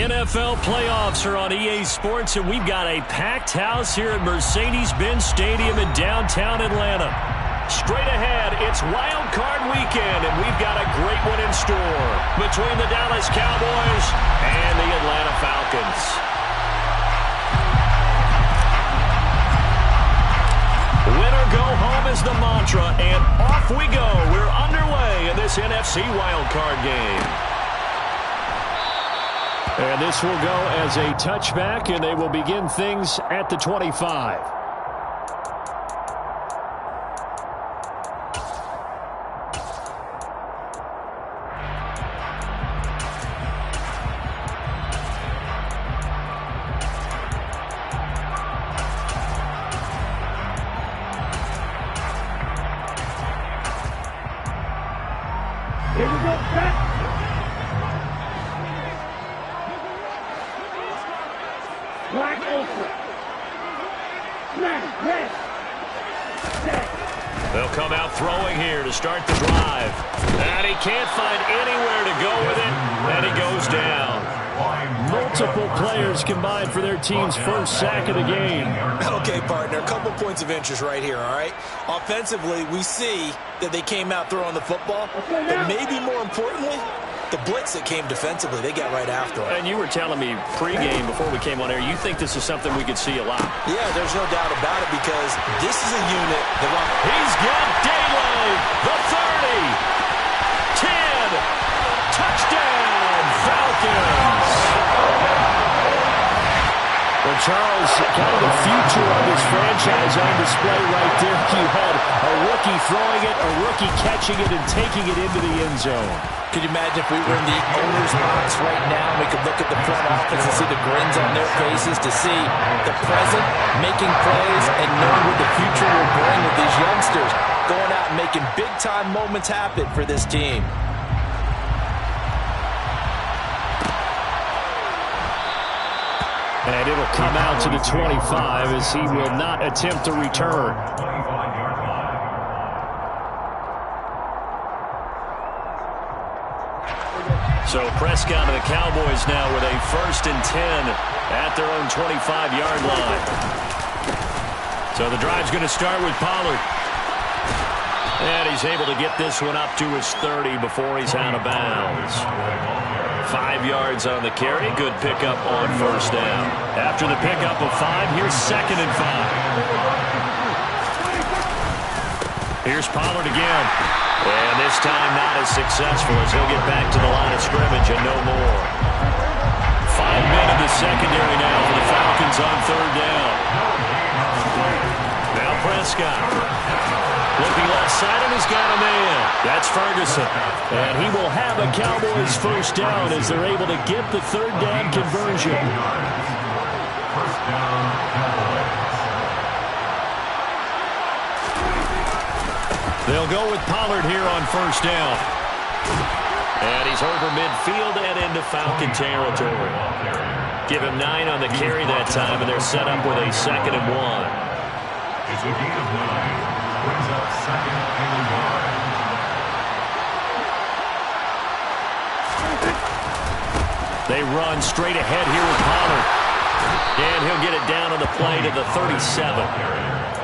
NFL playoffs are on EA Sports, and we've got a packed house here at Mercedes-Benz Stadium in downtown Atlanta. Straight ahead, it's Wild Card Weekend, and we've got a great one in store between the Dallas Cowboys and the Atlanta Falcons. Win or go home is the mantra, and off we go. We're underway in this NFC Wild Card game. And this will go as a touchback, and they will begin things at the 25. Here we go, set. Black Ultra. Snap, red. Set. They'll come out throwing here to start the drive. And he can't find anywhere to go with it, and he goes down. Multiple players combined for their team's first sack of the game. Okay, partner, a couple points of interest right here, all right? Offensively, we see that they came out throwing the football, but maybe more importantly, the blitz that came defensively, they got right after it. And you were telling me pregame before we came on air, you think this is something we could see a lot. Yeah, there's no doubt about it because this is a unit that... He's got daylight! The 30! 10! Touchdown! Falcons! Well, Charles, kind of the future of this franchise on display right there. You had a rookie throwing it, a rookie catching it, and taking it into the end zone. Could you imagine if we were in the owner's box right now, we could look at the front office and see the grins on their faces, to see the present making plays and knowing what the future will bring with these youngsters going out and making big-time moments happen for this team. And it'll come out to the 25 as he will not attempt to return. So Prescott and the Cowboys now with a 1st and 10 at their own 25-yard line. So the drive's going to start with Pollard. And he's able to get this one up to his 30 before he's out of bounds. 5 yards on the carry. Good pickup on 1st down. After the pickup of 5, here's 2nd and 5. Here's Pollard again. And this time not as successful as he'll get back to the line of scrimmage and no more. 5 men in the secondary now for the Falcons on 3rd down. Now Prescott. Looking left side, and he's got a man. That's Ferguson. And he will have a Cowboys 1st down as they're able to get the 3rd down conversion. They'll go with Pollard here on 1st down. And he's over midfield and into Falcon territory. Give him 9 on the carry that time, and they're set up with a 2nd and 1. It's a gain of 9. Brings up 2nd and 1. They run straight ahead here with Pollard. And he'll get it down on the play to the 37.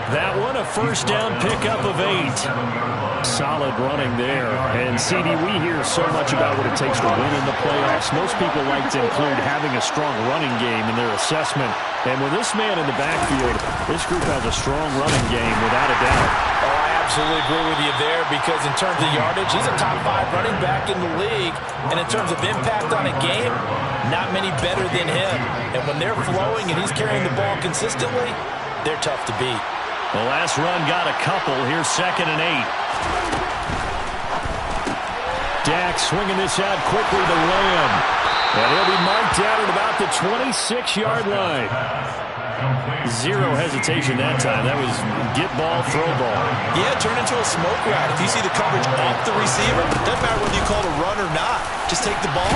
That one a 1st down pickup of 8. Solid running there. And, CD, we hear so much about what it takes to win in the playoffs. Most people like to include having a strong running game in their assessment. And with this man in the backfield, this group has a strong running game without a doubt. Oh, I absolutely agree with you there because in terms of yardage, he's a top 5 running back in the league. And in terms of impact on a game, not many better than him. And when they're flowing and he's carrying the ball consistently, they're tough to beat. The last run got a couple. Here's 2nd and 8. Dak swinging this out quickly to Lamb. And he'll be marked down at about the 26-yard line. 0 hesitation that time. That was get ball, throw ball. Yeah, turn into a smoke route. If you see the coverage off the receiver, doesn't matter whether you call it a run or not. Just take the ball,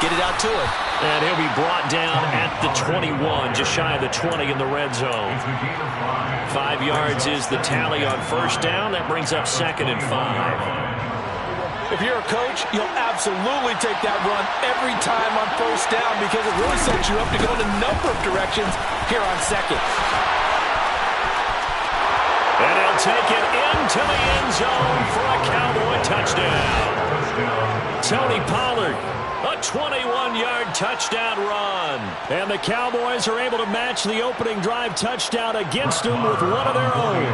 get it out to him. And he'll be brought down at the 21, just shy of the 20 in the red zone. 5 yards is the tally on 1st down. That brings up 2nd and 5. If you're a coach, you'll absolutely take that run every time on first down because it really sets you up to go in a number of directions here on second. And he'll take it into the end zone for a Cowboy touchdown. Tony Pollard, a 21-yard touchdown run. And the Cowboys are able to match the opening drive touchdown against them with one of their own.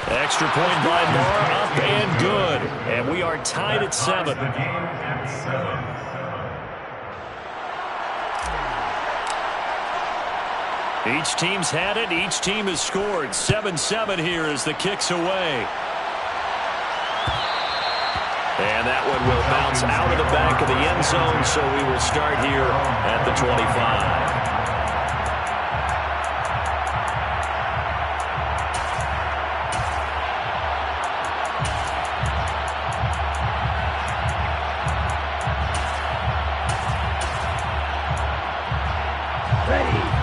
Extra point by Moore, up and good. And we are tied at 7. Each team's had it. Each team has scored. 7-7 here as the kick's away. And that one will bounce out of the back of the end zone, so we will start here at the 25.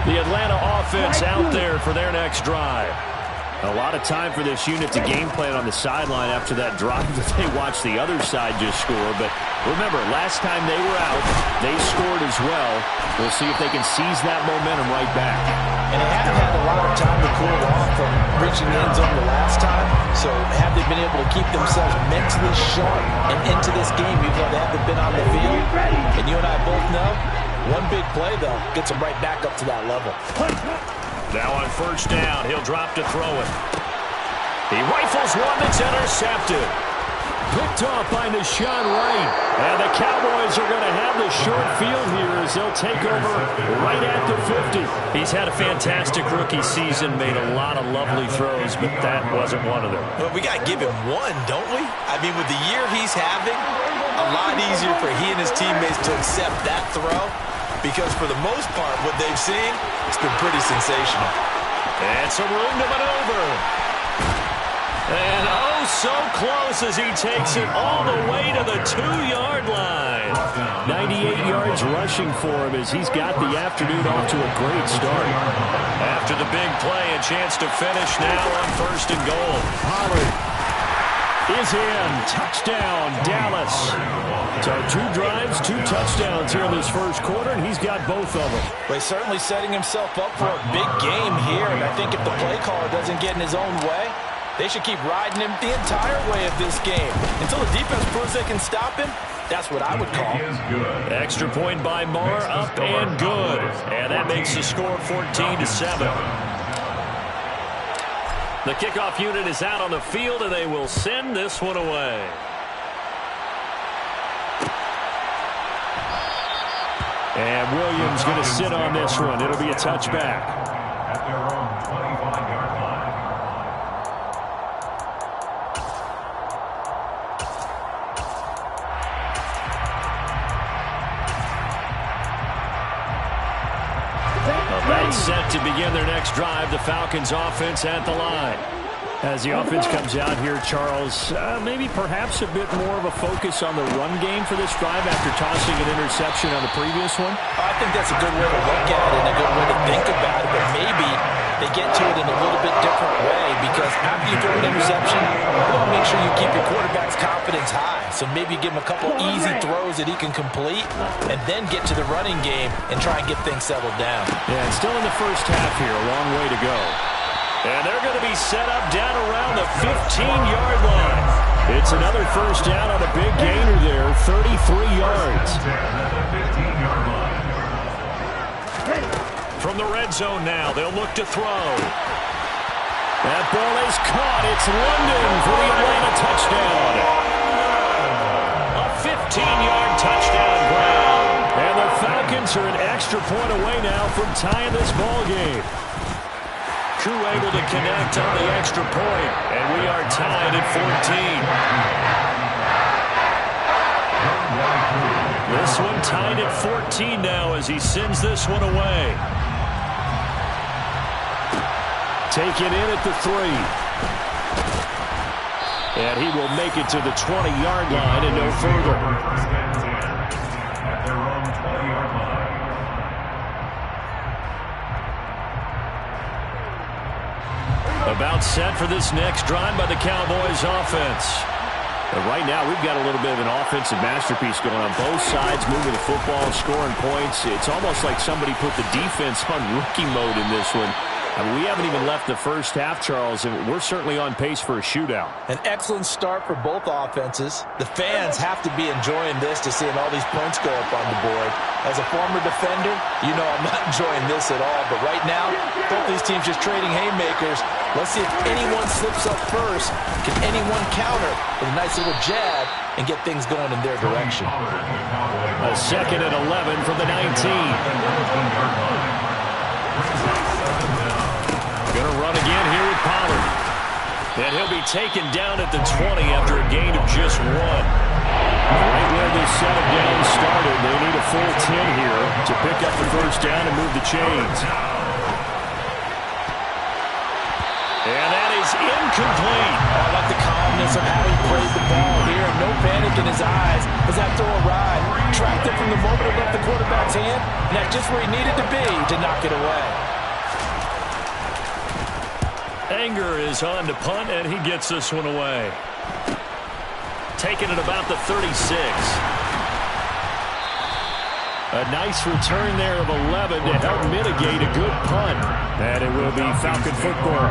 The Atlanta offense out there for their next drive. A lot of time for this unit to game plan on the sideline after that drive that they watched the other side just score. But remember, last time they were out, they scored as well. We'll see if they can seize that momentum right back. And they haven't had a lot of time to cool off from reaching the end zone the last time. So have they been able to keep themselves mentally sharp and into this game, even though they haven't been on the field? And you and I both know, one big play, though, gets them right back up to that level. Now on first down, he'll drop to throw it. He rifles one that's intercepted. Picked off by Deshaun Wright. And the Cowboys are going to have the short field here as they'll take over right at the 50. He's had a fantastic rookie season, made a lot of lovely throws, but that wasn't one of them. Well, we got to give him one, don't we? I mean, with the year he's having, a lot easier for he and his teammates to accept that throw. Because for the most part, what they've seen, it's been pretty sensational. And some room to maneuver. And oh, so close as he takes it all the way to the 2-yard line. 98 yards rushing for him as he's got the afternoon off to a great start. After the big play, a chance to finish now on first and goal. Pollard is in. Touchdown, Dallas. So 2 drives, 2 touchdowns here in this first quarter, and he's got both of them. But he's certainly setting himself up for a big game here, and I think if the play caller doesn't get in his own way, they should keep riding him the entire way of this game. Until the defense proves they can stop him, that's what I would call. Extra point by Moore, up and good. And that makes the score 14-7. The kickoff unit is out on the field, and they will send this one away. And Williams going to sit on this one. It'll be a touchback. At their own 25-yard line. That's set to begin their next drive. The Falcons offense at the line. As the offense comes out here, Charles, maybe perhaps a bit more of a focus on the run game for this drive after tossing an interception on the previous one? I think that's a good way to look at it and a good way to think about it, but maybe they get to it in a little bit different way because after you throw an interception, you want to make sure you keep your quarterback's confidence high. So maybe give him a couple easy throws that he can complete and then get to the running game and try and get things settled down. Yeah, and still in the first half here, a long way to go. And they're going to be set up down around the 15-yard line. It's another first down on a big gainer there, 33 yards. From the red zone now, they'll look to throw. That ball is caught. It's London for the Atlanta touchdown. A 15-yard touchdown ground. And the Falcons are an extra point away now from tying this ball game. Crew able to connect on the extra point, and we are tied at 14. This one tied at 14 now as he sends this one away. Taken in at the 3. And he will make it to the 20-yard line and no further. At their own 20-yard line. About set for this next drive by the Cowboys offense. And right now, we've got a little bit of an offensive masterpiece going on both sides, moving the football, scoring points. It's almost like somebody put the defense on rookie mode in this one. I mean, we haven't even left the first half, Charles, and we're certainly on pace for a shootout. An excellent start for both offenses. The fans have to be enjoying this to seeing all these points go up on the board. As a former defender, you know I'm not enjoying this at all. But right now, both these teams just trading haymakers. Let's see if anyone slips up first. Can anyone counter with a nice little jab and get things going in their direction? A second and 11 from the 19. Going to run again here with Pollard. And he'll be taken down at the 20 after a gain of just 1. Right where this set of downs started, they need a full 10 here to pick up the first down and move the chains. And that is incomplete. I like the calmness of how he played the ball here. No panic in his eyes as that throw arrived. Tracked it from the moment it left the quarterback's hand, and that's just where he needed to be to knock it away. Anger is on to punt, and he gets this one away. Taking it about the 36. A nice return there of 11 to help mitigate a good punt. And it will be Falcon football.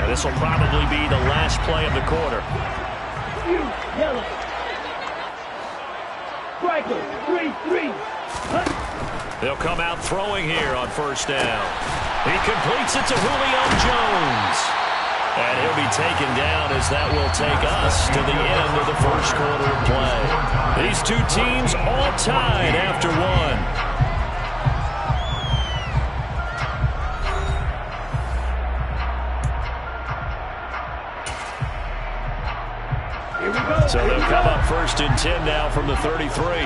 And this will probably be the last play of the quarter. Yellow. Striker, 3-3. They'll come out throwing here on first down. He completes it to Julio Jones. And he'll be taken down as that will take us to the end of the first quarter of play. These two teams all tied after one. Here we go. So they'll come up first and 10 now from the 33.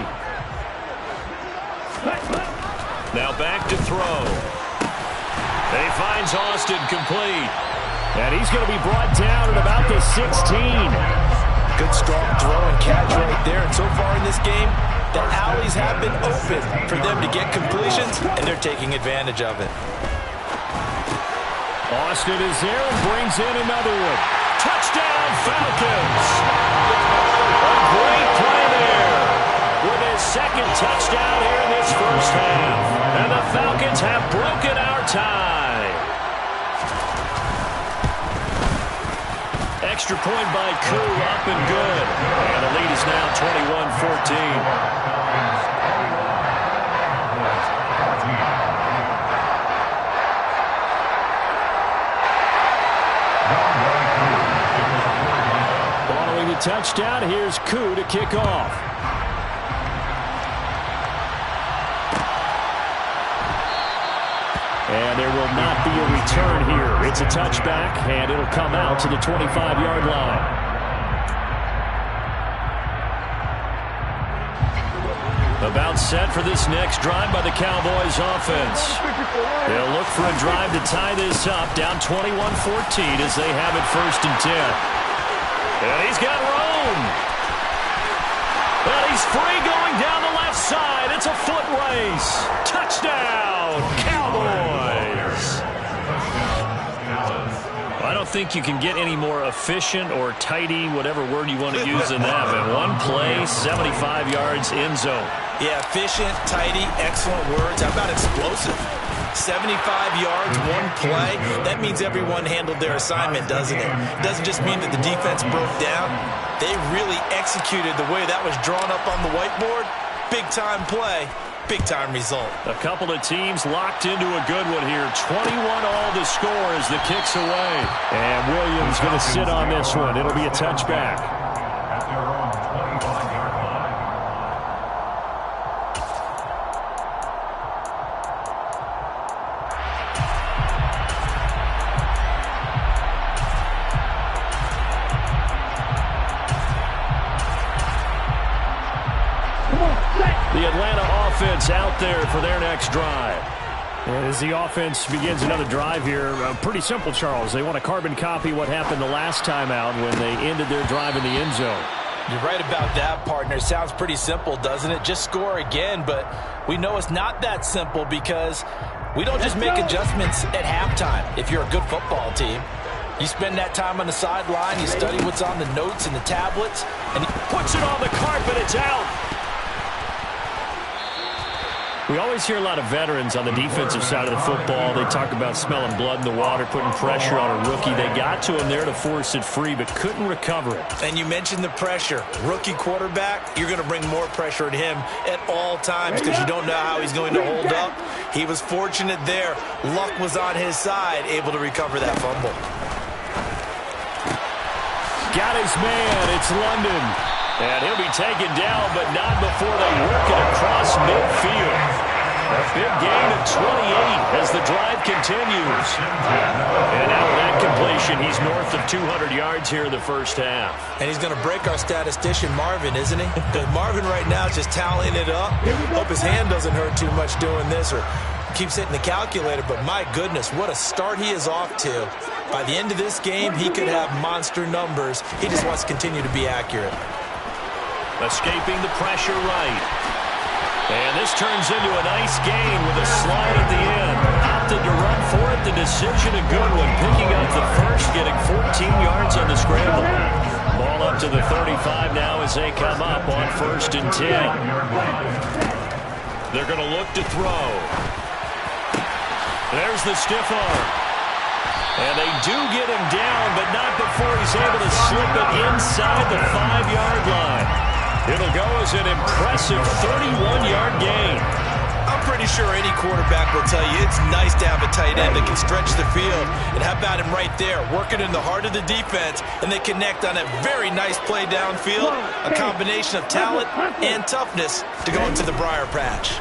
Now back to throw. And he finds Austin complete. And he's going to be brought down at about the 16. Good strong throw and catch right there. And so far in this game, the alleys have been open for them to get completions, and they're taking advantage of it. Austin is there and brings in another one. Touchdown, Falcons! A great play there with his second touchdown here in this first half. And the Falcons have broken our tie. Extra point by Koo, up and good. And the lead is now 21-14. Following the touchdown, here's Koo to kick off. And there will not be a return here. It's a touchback, and it'll come out to the 25-yard line. About set for this next drive by the Cowboys offense. They'll look for a drive to tie this up, down 21-14 as they have it first and 10. And he's got room. And he's free going down the left side. It's a foot race. Touchdown, Cowboys. I don't think you can get any more efficient or tidy, whatever word you want to use in that. But one play, 75 yards, end zone. Yeah, efficient, tidy, excellent words. How about explosive? 75 yards, one play. That means everyone handled their assignment, doesn't it? It doesn't just mean that the defense broke down. They really executed the way that was drawn up on the whiteboard. Big-time play, big-time result. A couple of teams locked into a good one here. 21 all to score as the kick's away. And Williams going to sit on this one. It'll be a touchback. At their own 25-yard line. The Atlanta offense out there for their next drive. And as the offense begins another drive here, pretty simple, Charles. They want to carbon copy what happened the last time out when they ended their drive in the end zone. You're right about that, partner. Sounds pretty simple, doesn't it? Just score again, but we know it's not that simple because we don't just make adjustments at halftime if you're a good football team. You spend that time on the sideline, you study what's on the notes and the tablets, and he puts it on the carpet. It's out. We always hear a lot of veterans on the defensive side of the football. They talk about smelling blood in the water, putting pressure on a rookie. They got to him there to force it free, but couldn't recover it. And you mentioned the pressure. Rookie quarterback, you're going to bring more pressure at him at all times because you don't know how he's going to hold up. He was fortunate there. Luck was on his side, able to recover that fumble. Got his man. It's London. And he'll be taken down, but not before they work it across midfield. A big gain of 28 as the drive continues. And now with that completion, he's north of 200 yards here in the first half. And he's going to break our statistician, Marvin, isn't he? Because Marvin right now is just tallying it up. Hope his hand doesn't hurt too much doing this or keeps hitting the calculator. But my goodness, what a start he is off to. By the end of this game, he could have monster numbers. He just wants to continue to be accurate. Escaping the pressure right. And this turns into a nice gain with a slide at the end. Opted to run for it. The decision a good one. Picking up the first, getting 14 yards on the scramble. Ball up to the 35 now as they come up on 1st and 10. They're going to look to throw. There's the stiff arm. And they do get him down, but not before he's able to slip it inside the 5-yard line. It'll go as an impressive 31-yard gain. I'm pretty sure any quarterback will tell you it's nice to have a tight end that can stretch the field. And how about him right there, working in the heart of the defense, and they connect on a very nice play downfield, a combination of talent and toughness to go into the briar patch.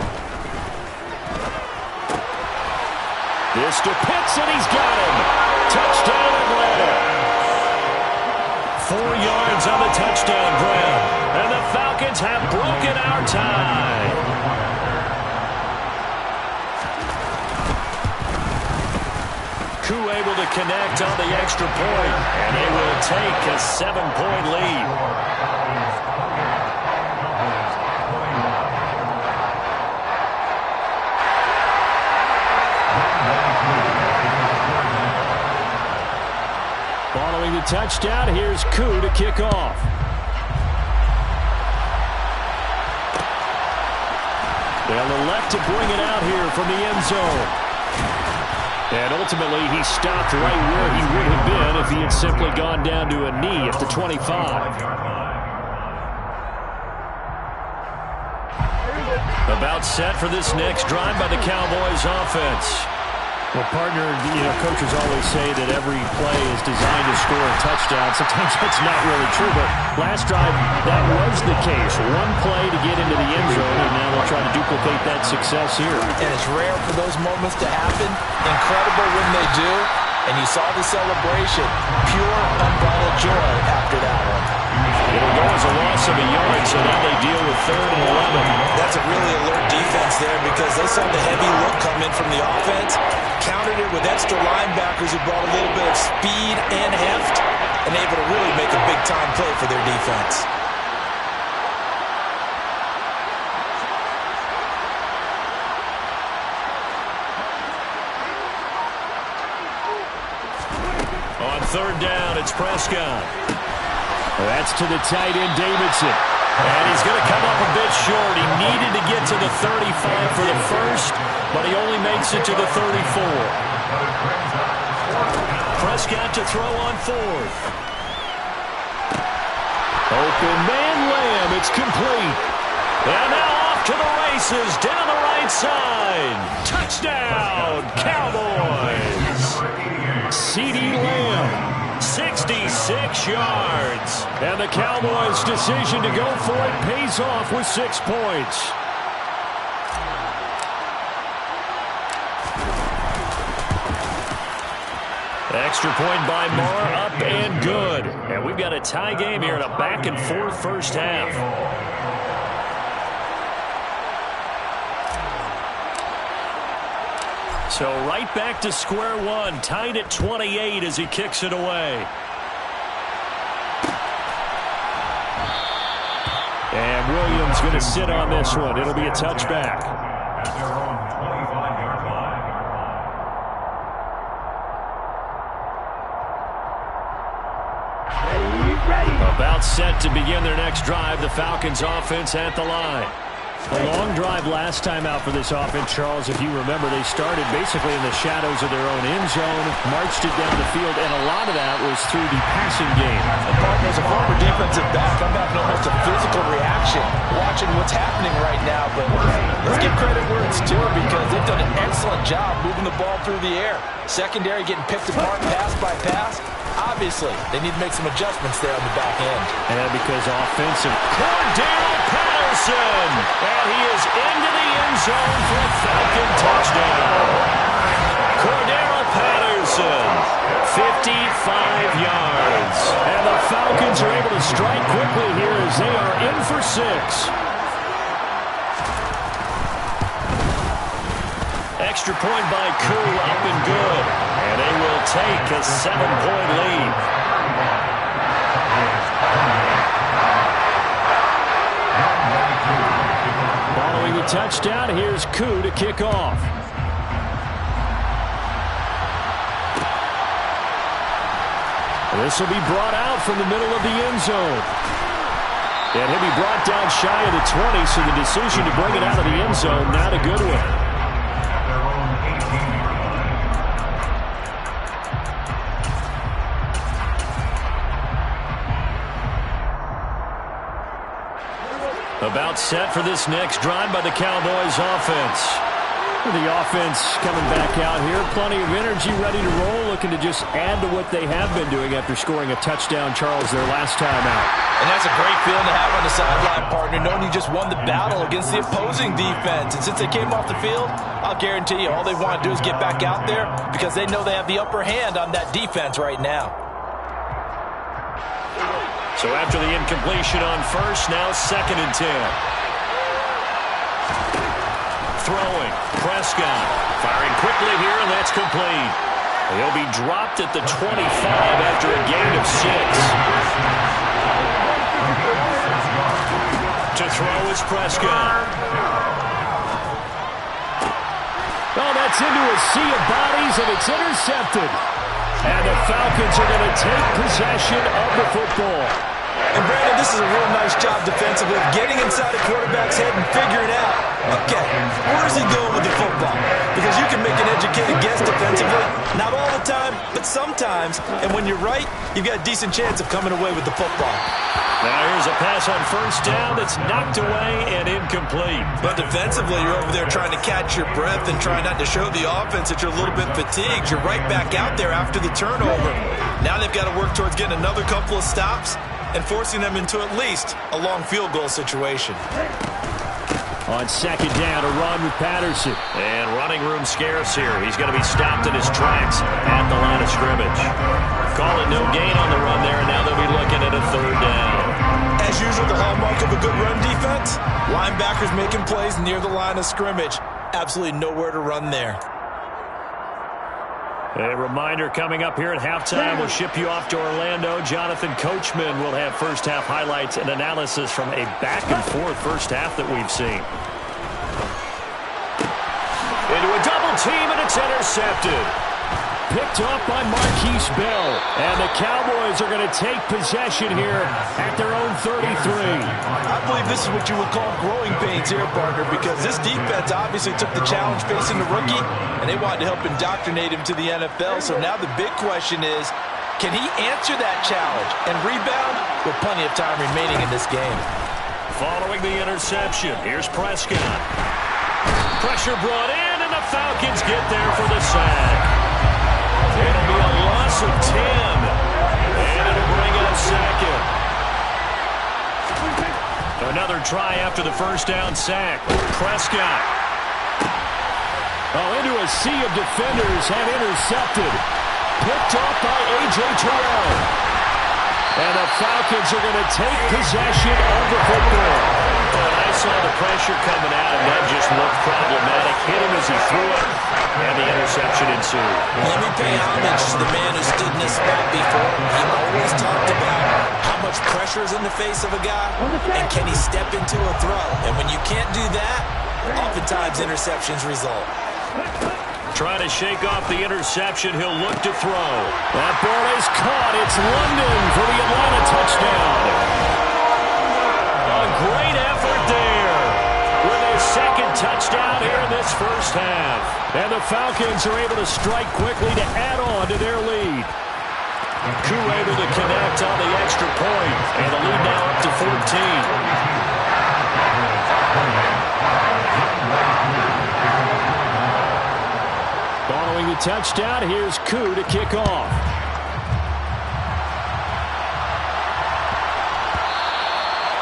This to Pitts, and he's got him. Touchdown, Atlanta. 4 yards on the touchdown grab. And the Falcons have broken our tie. Koo able to connect on the extra point. And they will take a 7-point lead. Following the touchdown, here's Koo to kick off. On the left to bring it out here from the end zone. And ultimately, he stopped right where he would have been if he had simply gone down to a knee at the 25. About set for this next drive by the Cowboys offense. Well, partner, coaches always say that every play is designed to score a touchdown. Sometimes that's not really true, but last drive, that was the case. One play to get into the end zone, and now they'll try to duplicate that success here. And it's rare for those moments to happen. Incredible when they do. And you saw the celebration. Pure, unbridled joy after that one. It'll go as a loss of a yard, so now they deal with 3rd and 11. That's a really alert defense there because they saw the heavy look come in from the offense, countered it with extra linebackers who brought a little bit of speed and heft, and able to really make a big-time play for their defense. On 3rd down, it's Prescott. That's to the tight end, Davidson. And he's going to come up a bit short. He needed to get to the 35 for the first, but he only makes it to the 34. Prescott to throw on 4th. Open man, Lamb. It's complete. And now off to the races down the right side. Touchdown, Cowboys. CeeDee Lamb. 66 yards. And the Cowboys' decision to go for it pays off with 6 points. Extra point by Moore, up and good. And we've got a tie game here in a back-and-forth first half. So right back to square one, tied at 28 as he kicks it away. And Williams going to sit on this one. It'll be a touchback. At their own 25-yard line. Ready. About set to begin their next drive. The Falcons offense at the line. A long drive last time out for this offense, Charles. If you remember, they started basically in the shadows of their own end zone, marched it down the field, and a lot of that was through the passing game. As a former defensive back, I'm having almost a physical reaction watching what's happening right now. But let's give credit where it's due because they've done an excellent job moving the ball through the air. Secondary getting picked apart pass by pass. Obviously, they need to make some adjustments there on the back end. And because offensive, Cordero Patterson, and he is into the end zone for a Falcon touchdown. Cordero Patterson, 55 yards. And the Falcons are able to strike quickly here as they are in for 6. Extra point by Koo, up and good. And they will take a 7-point lead. Following the touchdown, here's Koo to kick off. This will be brought out from the middle of the end zone. And he'll be brought down shy of the 20, so the decision to bring it out of the end zone, not a good one. About set for this next drive by the Cowboys offense. The offense coming back out here. Plenty of energy, ready to roll, looking to just add to what they have been doing after scoring a touchdown, Charles, their last time out. And that's a great feeling to have on the sideline, partner, knowing you just won the battle against the opposing defense. And since they came off the field, I'll guarantee you all they want to do is get back out there because they know they have the upper hand on that defense right now. So after the incompletion on first, now 2nd and 10. Throwing, Prescott, firing quickly here, and that's complete. He'll be dropped at the 25 after a gain of 6. To throw is Prescott. Oh, that's into a sea of bodies, and it's intercepted. And the Falcons are going to take possession of the football. And Brandon, this is a real nice job defensively of getting inside a quarterback's head and figuring out, okay, where is he going with the football? Because you can make an educated guess defensively, not all the time, but sometimes. And when you're right, you've got a decent chance of coming away with the football. Now here's a pass on first down that's knocked away and incomplete. But defensively, you're over there trying to catch your breath and trying not to show the offense that you're a little bit fatigued. You're right back out there after the turnover. Now they've got to work towards getting another couple of stops and forcing them into at least a long field goal situation. On 2nd down, a run with Patterson. And running room scarce here. He's going to be stopped in his tracks at the line of scrimmage. Call it no gain on the run there, and now they'll be looking at a 3rd down. As usual, the hallmark of a good run defense, linebackers making plays near the line of scrimmage. Absolutely nowhere to run there. A reminder coming up here at halftime, we'll ship you off to Orlando. Jonathan Coachman will have first half highlights and analysis from a back-and-forth first half that we've seen. Into a double team, and it's intercepted. Picked up by Marquise Bell. And the Cowboys are going to take possession here at their own 33. I believe this is what you would call growing pains here, partner, because this defense obviously took the challenge facing the rookie, and they wanted to help indoctrinate him to the NFL. So now the big question is, can he answer that challenge and rebound with plenty of time remaining in this game? Following the interception, here's Prescott. Pressure brought in, and the Falcons get there for the sack. It'll be a loss of 10, and it'll bring up 2nd. Another try after the first down sack. Prescott. Oh, into a sea of defenders and intercepted. Picked off by A.J. Terrell. And the Falcons are going to take possession of the football. And I saw the pressure pressure coming at him. That just looked problematic. Hit him as he threw it, and the interception ensued. Let me pay homage to the man who stood in this spot before. He always talked about how much pressure is in the face of a guy, and can he step into a throw. And when you can't do that, oftentimes interceptions result. Trying to shake off the interception. He'll look to throw. That ball is caught. It's London for the Atlanta touchdown. A great effort there with his second touchdown here in this first half. And the Falcons are able to strike quickly to add on to their lead. Koo able to connect on the extra point. And the lead now up to 14. Following the touchdown, here's Koo to kick off.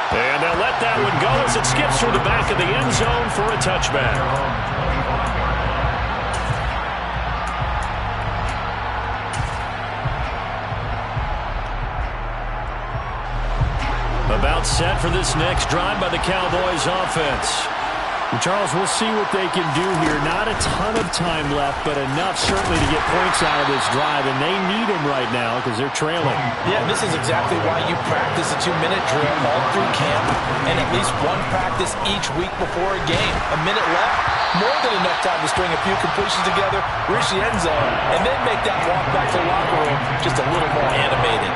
And they'll let that one go as it skips through the back of the end zone for a touchback. About set for this next drive by the Cowboys offense. And Charles, we'll see what they can do here. Not a ton of time left, but enough certainly to get points out of this drive, and they need them right now because they're trailing. Yeah, this is exactly why you practice a 2-minute drill all through camp and at least one practice each week before a game. A minute left, more than enough time to string a few completions together, reach the end zone, and then make that walk back to the locker room just a little more animated.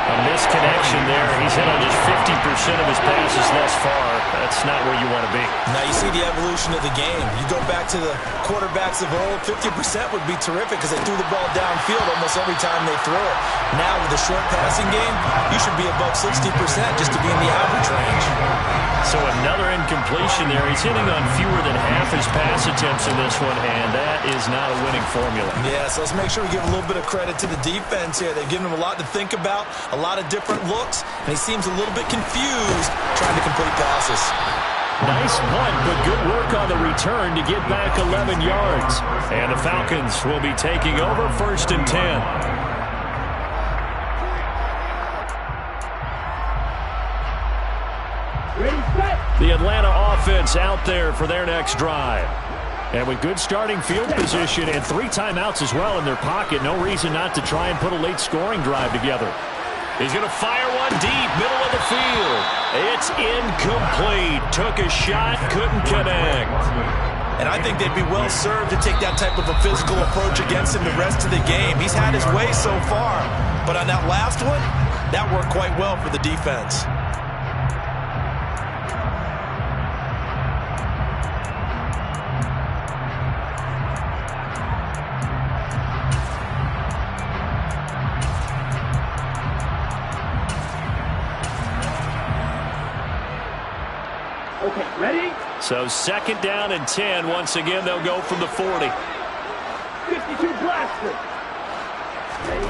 A misconnection there. He's hit on just 50% of his passes thus far. That's not where you want to be. Now you see the evolution of the game. You go back to the quarterbacks of old, 50% would be terrific because they threw the ball downfield almost every time they throw it. Now with the short passing game, you should be above 60% just to be in the average range. So another incompletion there. He's hitting on fewer than half his pass attempts in this one, and that is not a winning formula. Yeah, so let's make sure we give a little bit of credit to the defense here. They've given him a lot to think about, a lot of different looks, and he seems a little bit confused trying to complete passes. Nice punt, but good work on the return to get back 11 yards. And the Falcons will be taking over 1st and 10. The Atlanta offense out there for their next drive. And with good starting field position and 3 timeouts as well in their pocket, no reason not to try and put a late scoring drive together. He's going to fire one deep, middle of the field. It's incomplete. Took a shot, couldn't connect. And I think they'd be well served to take that type of a physical approach against him the rest of the game. He's had his way so far. But on that last one, that worked quite well for the defense. Okay, ready? So 2nd down and 10. Once again, they'll go from the 40. 52 blaster. Ready?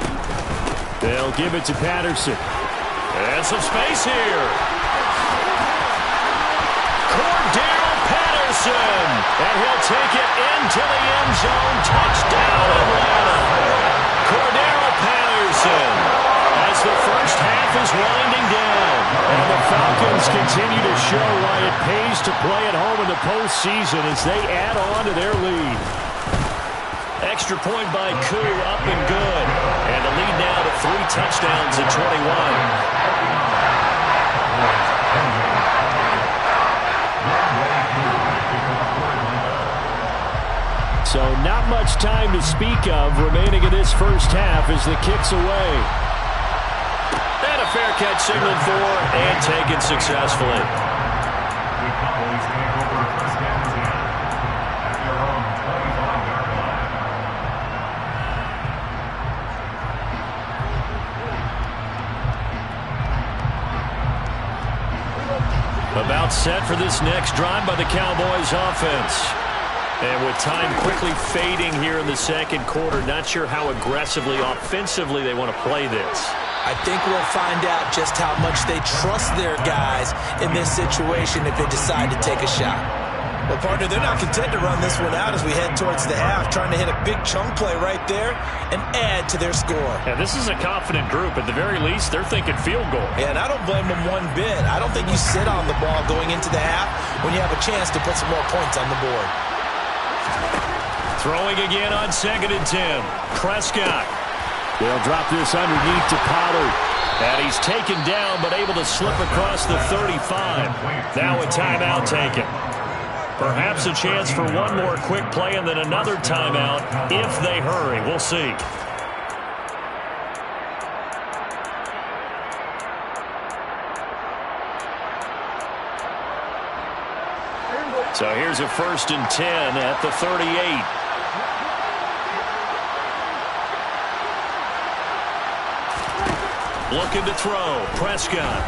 They'll give it to Patterson. And some space here. Cordell Patterson. And he'll take it into the end zone. Touchdown, Atlanta. Cordell Patterson. As the first half is winding down. And the Falcons continue to show why it pays to play at home in the postseason as they add on to their lead. Extra point by Koo, up and good. And the lead now to 3 touchdowns at 21. So not much time to speak of remaining in this first half as the kick's away. And a fair catch signaled for and taken successfully. The Cowboys take over 1st and 10 at their own 25-yard line. About set for this next drive by the Cowboys offense. And with time quickly fading here in the 2nd quarter, not sure how aggressively, offensively they want to play this. I think we'll find out just how much they trust their guys in this situation if they decide to take a shot. Well, partner, they're not content to run this one out as we head towards the half, trying to hit a big chunk play right there and add to their score. Yeah, this is a confident group. At the very least, they're thinking field goal. Yeah, and I don't blame them one bit. I don't think you sit on the ball going into the half when you have a chance to put some more points on the board. Throwing again on 2nd and 10. Prescott. They'll drop this underneath to Pollard. And he's taken down, but able to slip across the 35. Now a timeout taken. Perhaps a chance for one more quick play and then another timeout if they hurry. We'll see. So here's a 1st and 10 at the 38. Looking to throw. Prescott.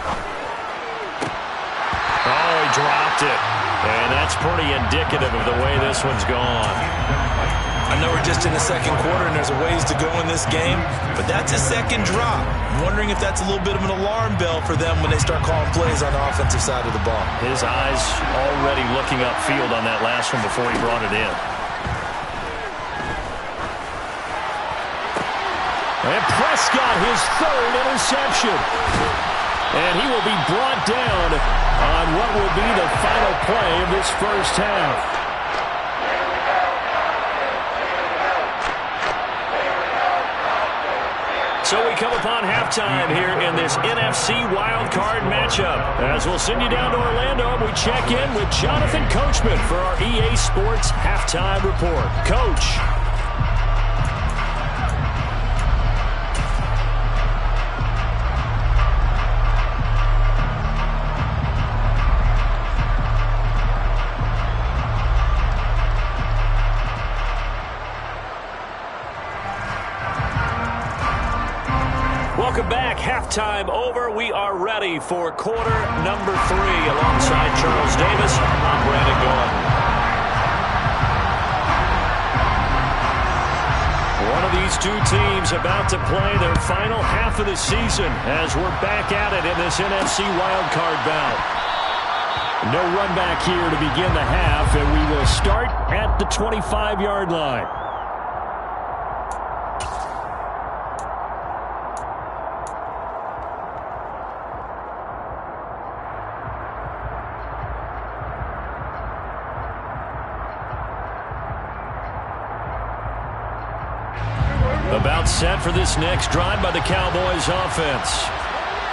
Oh, he dropped it. And that's pretty indicative of the way this one's gone. I know we're just in the second quarter and there's a ways to go in this game, but that's a second drop. I'm wondering if that's a little bit of an alarm bell for them when they start calling plays on the offensive side of the ball. His eyes already looking upfield on that last one before he brought it in. And Prescott, his 3rd interception. And he will be brought down on what will be the final play of this first half. So we come upon halftime here in this NFC wildcard matchup. As we'll send you down to Orlando, we check in with Jonathan Coachman for our EA Sports Halftime Report. Coach. Welcome back. Halftime over. We are ready for quarter number 3. Alongside Charles Davis, I'm Brandon Gaul. One of these two teams about to play their final half of the season as we're back at it in this NFC wildcard bout. No run back here to begin the half, and we will start at the 25-yard line. About set for this next drive by the Cowboys offense.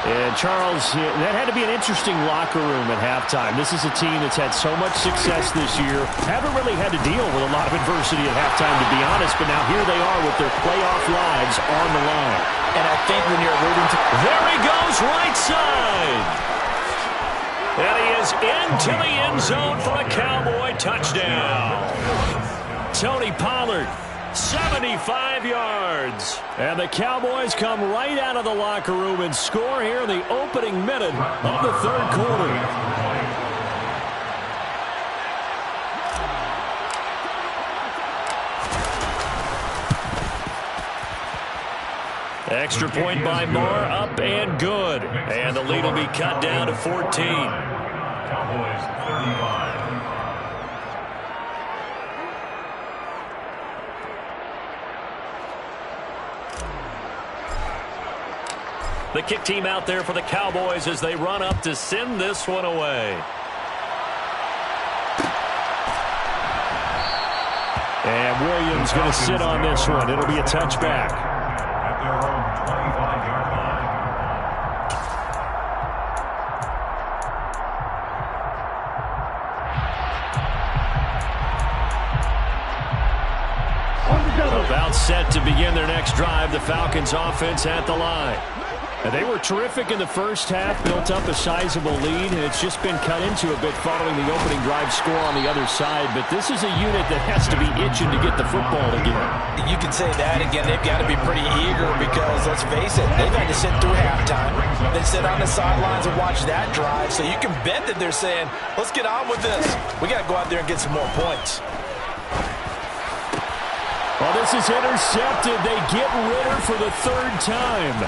And Charles, that had to be an interesting locker room at halftime. This is a team that's had so much success this year. Haven't really had to deal with a lot of adversity at halftime, to be honest. But now here they are with their playoff lives on the line. And I think when you're alluding to... There he goes, right side. And he is into the end zone for a Cowboy touchdown. Tony Pollard. 75 yards. And the Cowboys come right out of the locker room and score here in the opening minute of the 3rd quarter. Extra point by Marr, up and good. And the lead will be cut down to 14. Cowboys 35. The kick team out there for the Cowboys as they run up to send this one away. And Williams going to sit on this one. It'll be a touchback. At their own 25-yard line. About set to begin their next drive. The Falcons offense at the line. And they were terrific in the first half, built up a sizable lead, and it's just been cut into a bit following the opening drive score on the other side. But this is a unit that has to be itching to get the football again. You can say that again. They've got to be pretty eager because, let's face it, they've had to sit through halftime, then sit on the sidelines and watch that drive. So you can bet that they're saying, let's get on with this. We got to go out there and get some more points. Well, this is intercepted. They get Ritter for the 3rd time.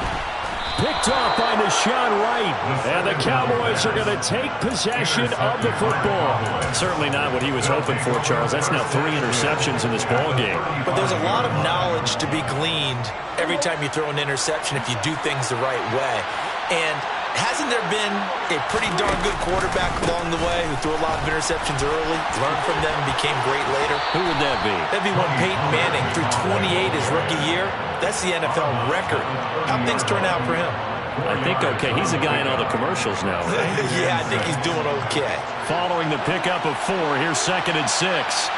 Picked off by Deshaun Wright. And the Cowboys are going to take possession of the football. Certainly not what he was hoping for, Charles. That's now 3 interceptions in this ball game. But there's a lot of knowledge to be gleaned every time you throw an interception if you do things the right way. And Hasn't there been a pretty darn good quarterback along the way who threw a lot of interceptions early, learned from them, became great later? Who would that be? That'd be one Peyton Manning threw 28 his rookie year. That's the NFL record. How'd things turn out for him? I think okay. He's the guy in all the commercials now, right? Yeah, I think he's doing okay. Following the pickup of 4, here's 2nd and 6.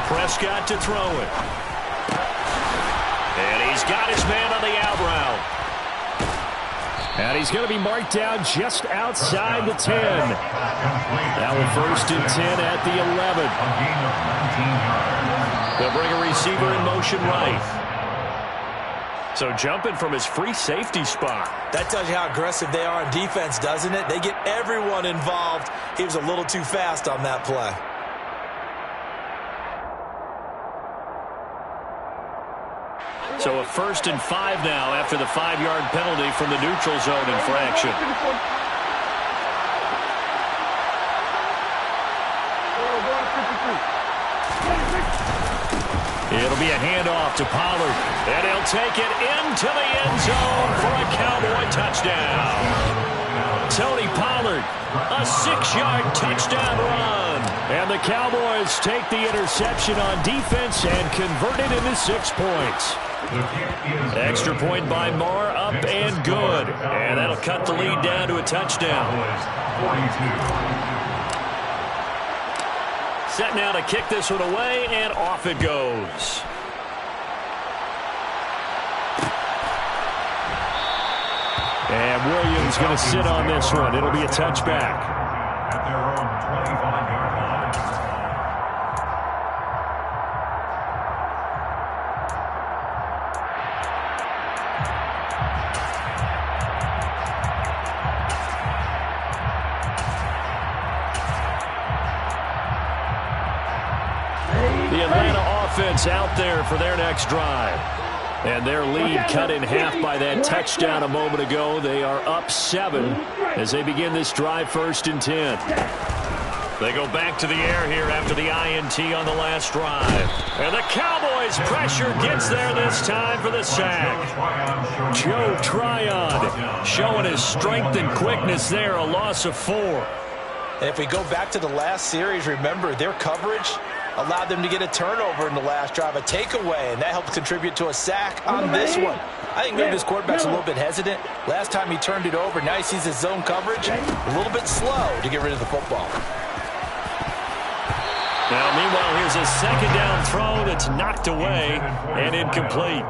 Prescott to throw it. And he's got his man on the out route. And he's going to be marked down just outside the 10. Now with 1st and 10 at the 11. They'll bring a receiver in motion right. So jumping from his free safety spot. That tells you how aggressive they are on defense, doesn't it? They get everyone involved. He was a little too fast on that play. So a 1st and 5 now after the 5-yard penalty from the neutral zone infraction. It'll be a handoff to Pollard, and he'll take it into the end zone for a Cowboy touchdown. Tony Pollard, a 6-yard touchdown run. And the Cowboys take the interception on defense and convert it into 6 points. Extra point by Marr, up and good. And that'll cut the lead down to a touchdown. Set now to kick this one away, and off it goes. And Williams going to sit on this one. It'll be a touchback. At their own 25-yard line. The Atlanta offense out there for their next drive. And their lead cut in half by that touchdown a moment ago. They are up 7 as they begin this drive 1st and 10. They go back to the air here after the INT on the last drive. And the Cowboys pressure gets there this time for the sack. Joe Tryon showing his strength and quickness there, a loss of 4. And if we go back to the last series, remember their coverage allowed them to get a turnover in the last drive, a takeaway, and that helped contribute to a sack on this one. I think maybe this quarterback's a little bit hesitant. Last time he turned it over, now he sees his zone coverage a little bit slow to get rid of the football. Now, meanwhile, here's a 2nd down throw that's knocked away and incomplete.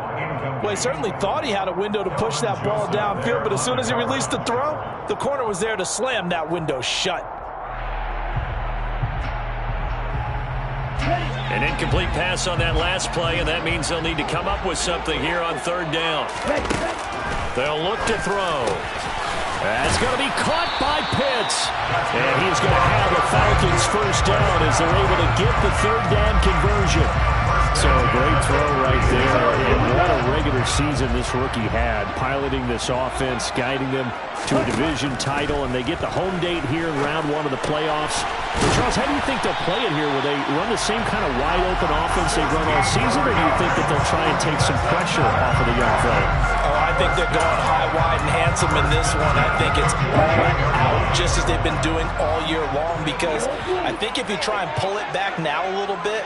Well, he certainly thought he had a window to push that ball downfield, but as soon as he released the throw, the corner was there to slam that window shut. An incomplete pass on that last play, and that means they'll need to come up with something here on 3rd down. They'll look to throw. That's going to be caught by Pitts. And he's going to have the Falcons' 1st down as they're able to get the 3rd down conversion. So a great throw right there. And what a regular season this rookie had, piloting this offense, guiding them to a division title, and they get the home date here in round 1 of the playoffs. Charles, how do you think they'll play it here? Will they run the same kind of wide-open offense they've run all season, or do you think that they'll try and take some pressure off of the young fella? Oh, I think they're going high, wide, and handsome in this one. I think it's all out, just as they've been doing all year long, because I think if you try and pull it back now a little bit,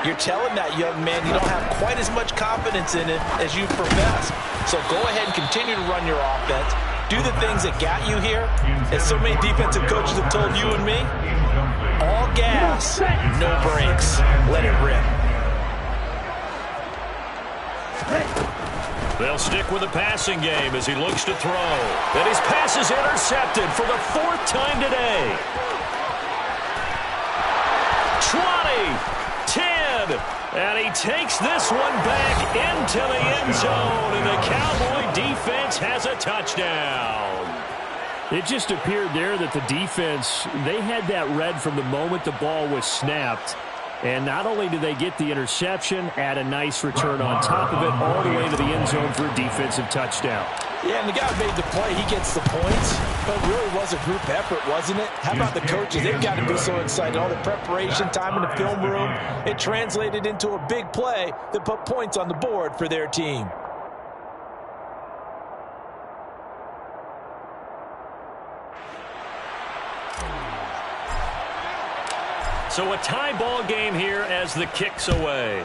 you're telling that young man you don't have quite as much confidence in it as you profess. So go ahead and continue to run your offense. Do the things that got you here. As so many defensive coaches have told you and me, all gas, no brakes. Let it rip. They'll stick with the passing game as he looks to throw. And his pass is intercepted for the 4th time today. 20, 10, and he takes this one back into the end zone, and the Cowboy defense has a touchdown. It just appeared there that the defense, they had that read from the moment the ball was snapped. And not only did they get the interception, add a nice return on top of it, all the way to the end zone for a defensive touchdown. Yeah, and the guy who made the play, he gets the points. But it really was a group effort, wasn't it? How about the coaches? They've got to be so excited. All the preparation time in the film room, it translated into a big play that put points on the board for their team. So a tie ball game here as the kick's away.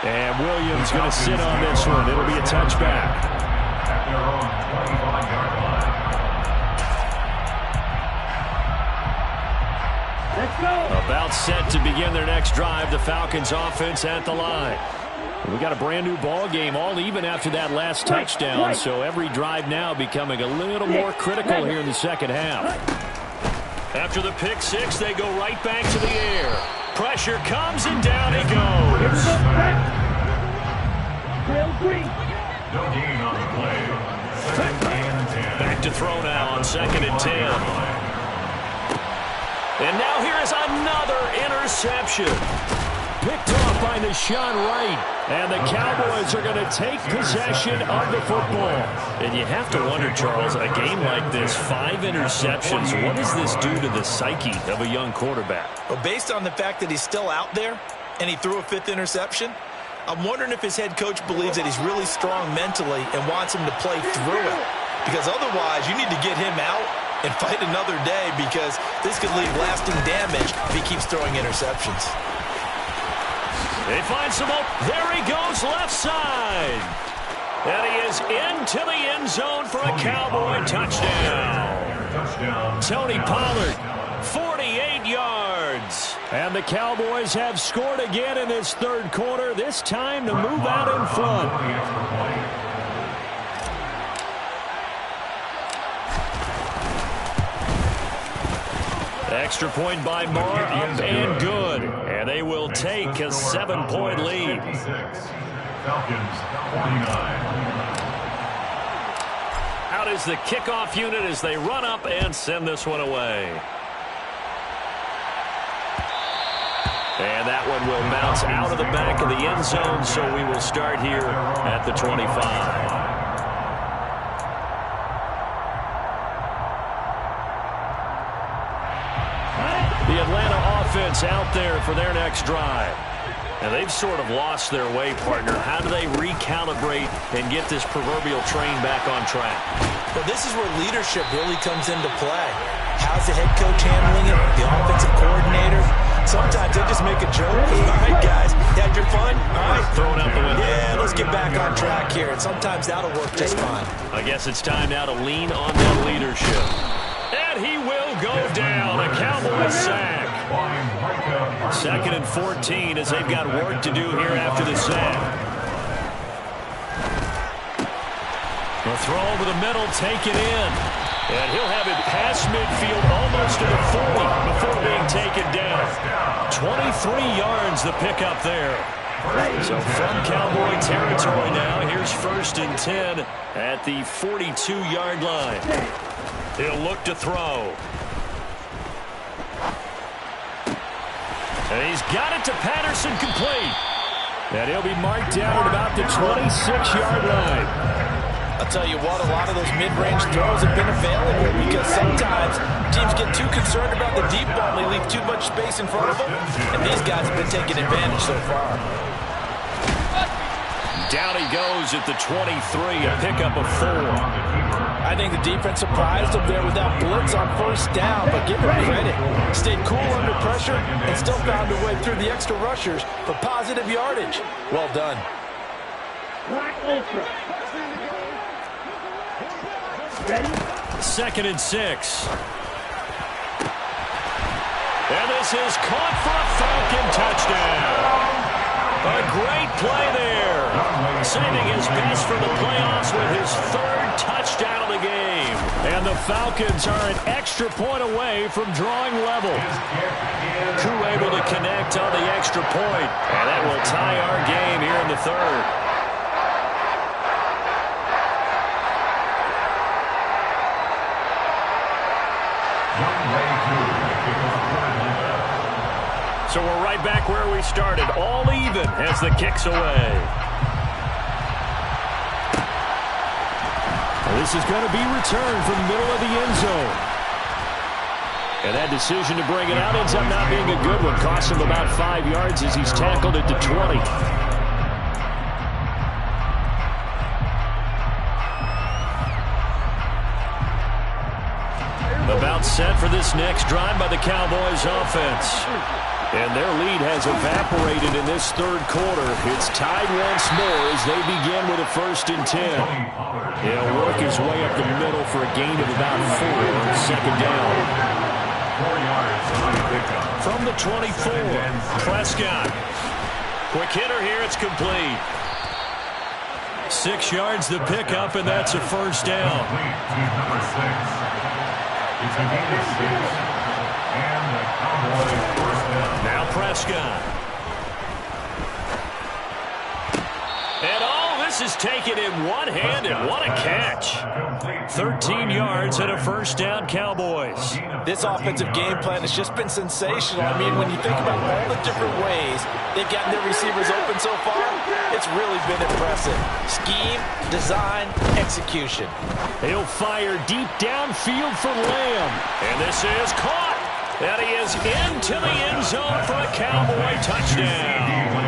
And Williams going to sit on this one. It'll be a touchback. At their own 25-yard line. Let's go. About set to begin their next drive. The Falcons offense at the line. We got a brand new ball game, all even after that last touchdown. So every drive now becoming a little more critical here in the second half. After the pick six, they go right back to the air. Pressure comes and down he goes. Trail green. No gain on the play. 2nd and 10. Back to throw now on 2nd and 10. And now here is another interception. Picked off by Deshaun Wright. And the Cowboys are going to take possession of the football. And you have to wonder, Charles, a game like this, 5 interceptions, what does this do to the psyche of a young quarterback? Well, based on the fact that he's still out there and he threw a 5th interception, I'm wondering if his head coach believes that he's really strong mentally and wants him to play through it. Because otherwise, you need to get him out and fight another day, because this could leave lasting damage if he keeps throwing interceptions. They find some hope. There he goes, left side. And he is into the end zone for a Cowboy touchdown. Tony Pollard, 48 yards. And the Cowboys have scored again in this third quarter, this time to move out in front. Extra point by Marr, up and good. And they will take a 7-point lead. Falcons, 49. Out is the kickoff unit as they run up and send this one away. And that one will bounce out of the back of the end zone, so we will start here at the 25. The Atlanta offense out there for their next drive. And they've sort of lost their way, partner. How do they recalibrate and get this proverbial train back on track? Well, this is where leadership really comes into play. How's the head coach handling it? The offensive coordinator? Sometimes they just make a joke. All right, guys, you had your fun? All right. Throw it out the window. Yeah, let's get back on track here. And sometimes that'll work just fine. I guess it's time now to lean on that leadership. And he will go down. A Cowboy sack. 2nd and 14 as they've got work to do here after the sack. The throw over the middle, taken in. And he'll have it past midfield almost to the 40 before being taken down. 23 yards the pickup there. So from Cowboy territory now, here's 1st and 10 at the 42-yard line. He'll look to throw. And he's got it to Patterson, complete. And he'll be marked down at about the 26-yard line. I'll tell you what, a lot of those mid-range throws have been available, because sometimes teams get too concerned about the deep ball and they leave too much space in front of them, and these guys have been taking advantage so far. Down he goes at the 23, a pickup of 4. I think the defense surprised him there with that blitz on 1st down, but give him credit. Stayed cool under pressure and still found a way through the extra rushers for positive yardage. Well done. Black Ultra. Ready? 2nd and 6. And this is caught for a Falcon touchdown. A great play there. Saving his best for the playoffs with his 3rd touchdown of the game. And the Falcons are an extra point away from drawing level. Crew able to connect on the extra point. And that will tie our game here in the 3rd. So we're right back where we started, all even as the kick's away. Well, this is going to be returned from the middle of the end zone. And that decision to bring it out ends up not being a good one. Costs him about 5 yards as he's tackled at the 20. About set for this next drive by the Cowboys offense. And their lead has evaporated in this third quarter. It's tied once more as they begin with a 1st and 10. He'll work his way up the middle for a gain of about 4 on 2nd down. 4 yards on the pickup. From the 24, Prescott. Quick hitter here, it's complete. 6 yards the pickup, and that's a 1st down. Complete to number 6. It's a gain of 6. And the Cowboys 1st down. Now Prescott. And this is taken in one hand, and what a catch. 13 yards and a 1st down, Cowboys. This offensive game plan has just been sensational. I mean, when you think about all the different ways they've gotten their receivers open so far, it's really been impressive. Scheme, design, execution. He'll fire deep downfield for Lamb. And this is caught. And he is into the end zone for a Cowboy touchdown.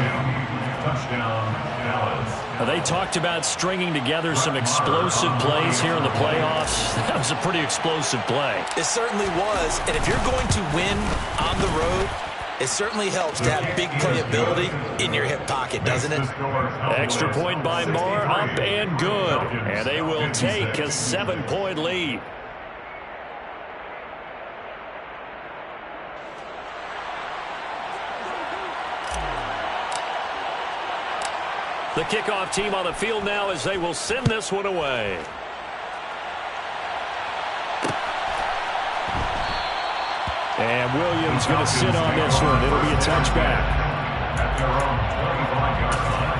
Touchdown, Dallas. They talked about stringing together some explosive plays here in the playoffs. That was a pretty explosive play. It certainly was. And if you're going to win on the road, it certainly helps to have big playability in your hip pocket, doesn't it? Extra point by Moore, up and good. And they will take a 7-point lead. The kickoff team on the field now as they will send this one away. And Williams going to sit on this one. It'll be a touchback. At their own 25-yard line.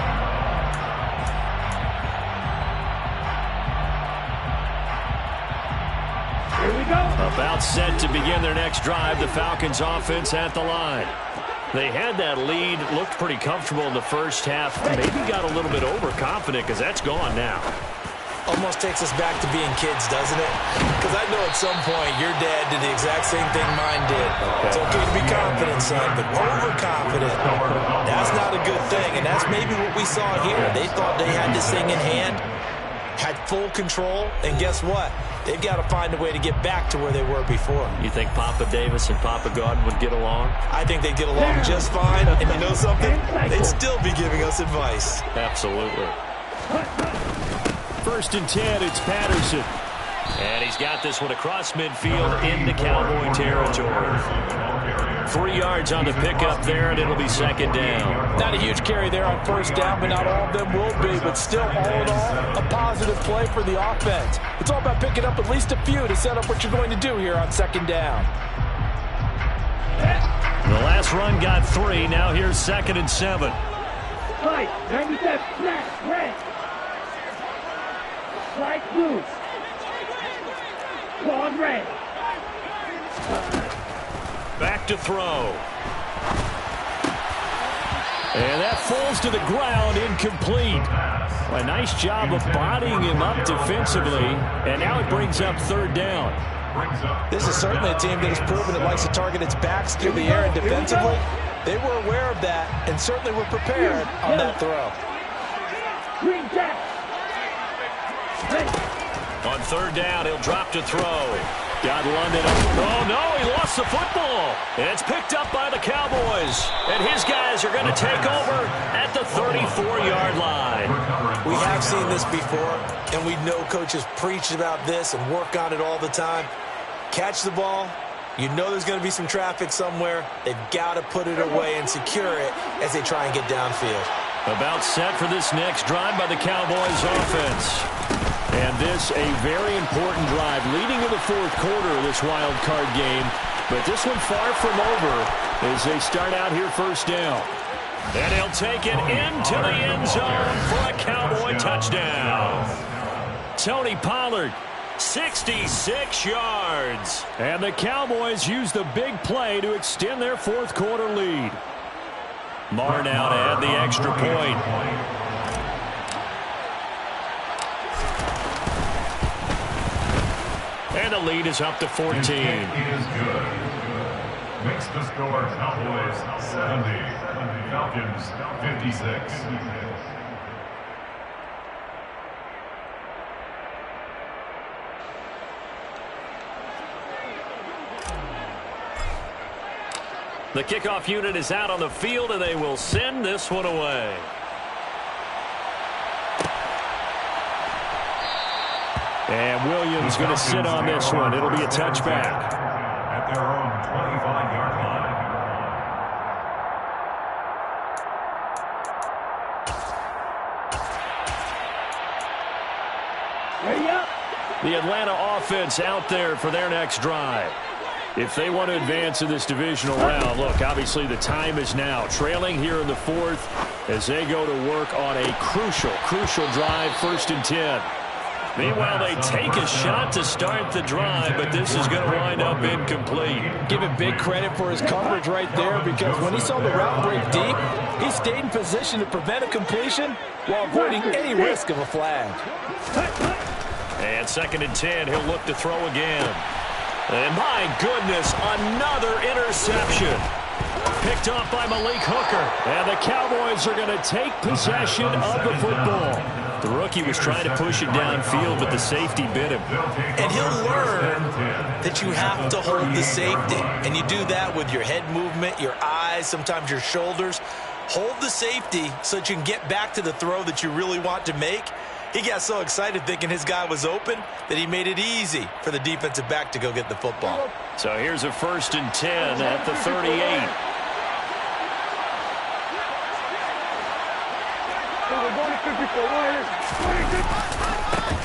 Here we go. About set to begin their next drive. The Falcons offense at the line. They had that lead, looked pretty comfortable in the first half. Maybe got a little bit overconfident because that's gone now. Almost takes us back to being kids, doesn't it? Because I know at some point your dad did the exact same thing mine did. It's okay to be confident, son, but overconfident, that's not a good thing. And that's maybe what we saw here. They thought they had this thing in hand, had full control, and guess what? They've got to find a way to get back to where they were before. You think Papa Davis and Papa Godwin would get along? I think they'd get along just fine. And you know something? They'd still be giving us advice. Absolutely. 1st and 10, it's Patterson. And he's got this one across midfield into Cowboy territory. 3 yards on the pickup there, and it'll be 2nd down. Not a huge carry there on 1st down, but not all of them will be. But still, all in all, a positive play for the offense. It's all about picking up at least a few to set up what you're going to do here on 2nd down. The last run got 3. Now here's 2nd and 7. Slide, 97, snap, red. Slide blue. Claw red. Back to throw. And that falls to the ground, incomplete. A nice job of bodying him up defensively, and now it brings up 3rd down. This is certainly a team that has proven it likes to target its backs through the air and defensively. They were aware of that and certainly were prepared on that throw. Green jack. On 3rd down, he'll drop to throw. Got London. Oh, no, he lost the football. And it's picked up by the Cowboys. And his guys are going to take over at the 34-yard line. We have seen this before, and we know coaches preach about this and work on it all the time. Catch the ball. You know there's going to be some traffic somewhere. They've got to put it away and secure it as they try and get downfield. About set for this next drive by the Cowboys offense. And this a very important drive leading to the 4th quarter of this wild card game. But this one far from over as they start out here 1st down. And he'll take it into the end zone for a Cowboy touchdown. Tony Pollard, 66 yards. And the Cowboys use the big play to extend their 4th quarter lead. Marr now to add the extra point. And the lead is up to 14. His kick is good. Makes the score Cowboys 70, Falcons 56. The kickoff unit is out on the field, and they will send this one away. And Williams going to sit on this one. It'll be a touchback. At their own 25-yard line. Ready up. The Atlanta offense out there for their next drive. If they want to advance in this divisional round, look, obviously the time is now. Trailing here in the fourth as they go to work on a crucial drive, 1st and 10. Meanwhile, they take a shot to start the drive, but this is going to wind up incomplete. Give him big credit for his coverage right there, because when he saw the route break deep, he stayed in position to prevent a completion while avoiding any risk of a flag. And 2nd and 10, he'll look to throw again. And my goodness, another interception. Picked off by Malik Hooker. And the Cowboys are going to take possession of the football. The rookie was trying to push it downfield, but the safety bit him. And he'll learn that you have to hold the safety. And you do that with your head movement, your eyes, sometimes your shoulders. Hold the safety so that you can get back to the throw that you really want to make. He got so excited thinking his guy was open that he made it easy for the defensive back to go get the football. So here's a 1st and 10 at the 38.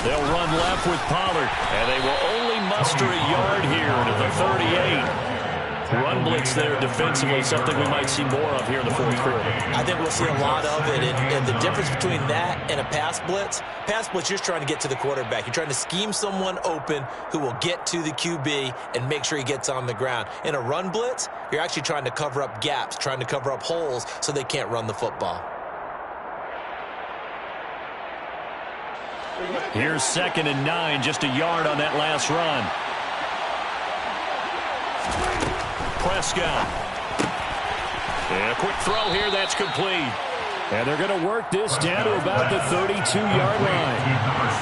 They'll run left with Pollard, and they will only muster a yard here to the 38. Run blitz there defensively, something we might see more of here in the fourth quarter. I think we'll see a lot of it, and the difference between that and a pass blitz, you're just trying to get to the quarterback. You're trying to scheme someone open who will get to the QB and make sure he gets on the ground. In a run blitz, you're actually trying to cover up gaps, trying to cover up holes so they can't run the football. Here's 2nd and 9, just a yard on that last run. Prescott. And a quick throw here, that's complete. And they're going to work this down to about the 32-yard line.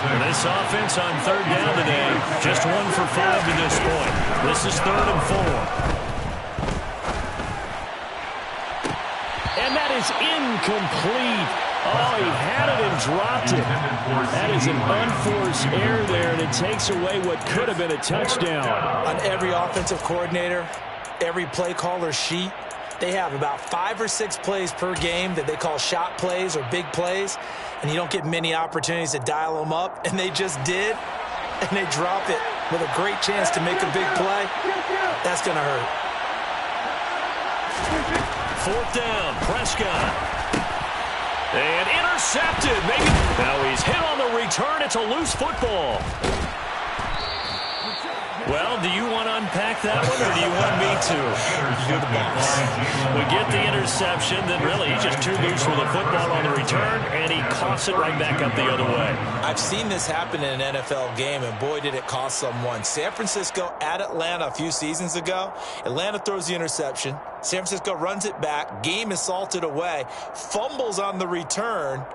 And this offense on 3rd down today, just 1 for 5 to this point. This is 3rd and 4. And that is incomplete. Oh, he had it and dropped it. That is an unforced error there, and it takes away what could have been a touchdown. On every offensive coordinator, every play caller sheet, they have about 5 or 6 plays per game that they call shot plays or big plays, and you don't get many opportunities to dial them up, and they just did, and they drop it with a great chance to make a big play. That's going to hurt. 4th down, Prescott. And intercepted. Maybe. Now he's hit on the return. It's a loose football. Well, do you want to unpack that one, or do you want me to? You're the boss. We get the interception, then really he's just too loose with the football on the return, and he coughs it right back up the other way. I've seen this happen in an NFL game, and boy, did it cost someone. San Francisco at Atlanta a few seasons ago. Atlanta throws the interception. San Francisco runs it back. Game is salted away. Fumbles on the return.